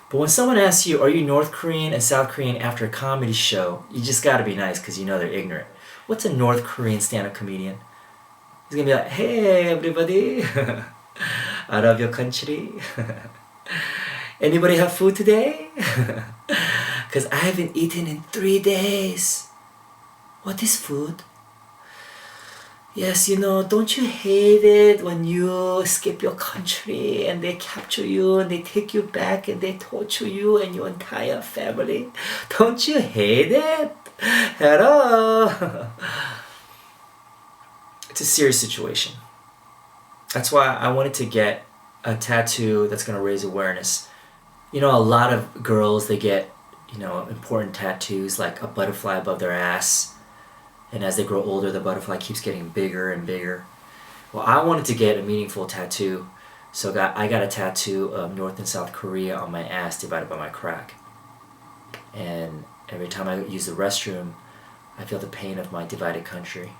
But when someone asks you, are you North Korean and South Korean after a comedy show, you just gotta be nice because you know they're ignorant. What's a North Korean stand-up comedian? He's gonna be like, hey everybody, I love your country. Anybody have food today? Because I haven't eaten in 3 days. What is food? Yes, don't you hate it when you escape your country and they capture you and they take you back and they torture you and your entire family? Don't you hate it? Hello? It's a serious situation. That's why I wanted to get a tattoo that's going to raise awareness. A lot of girls, they get, important tattoos like a butterfly above their ass. And as they grow older, the butterfly keeps getting bigger and bigger. Well, I wanted to get a meaningful tattoo, so I got a tattoo of North and South Korea on my ass divided by my crack. And every time I use the restroom, I feel the pain of my divided country.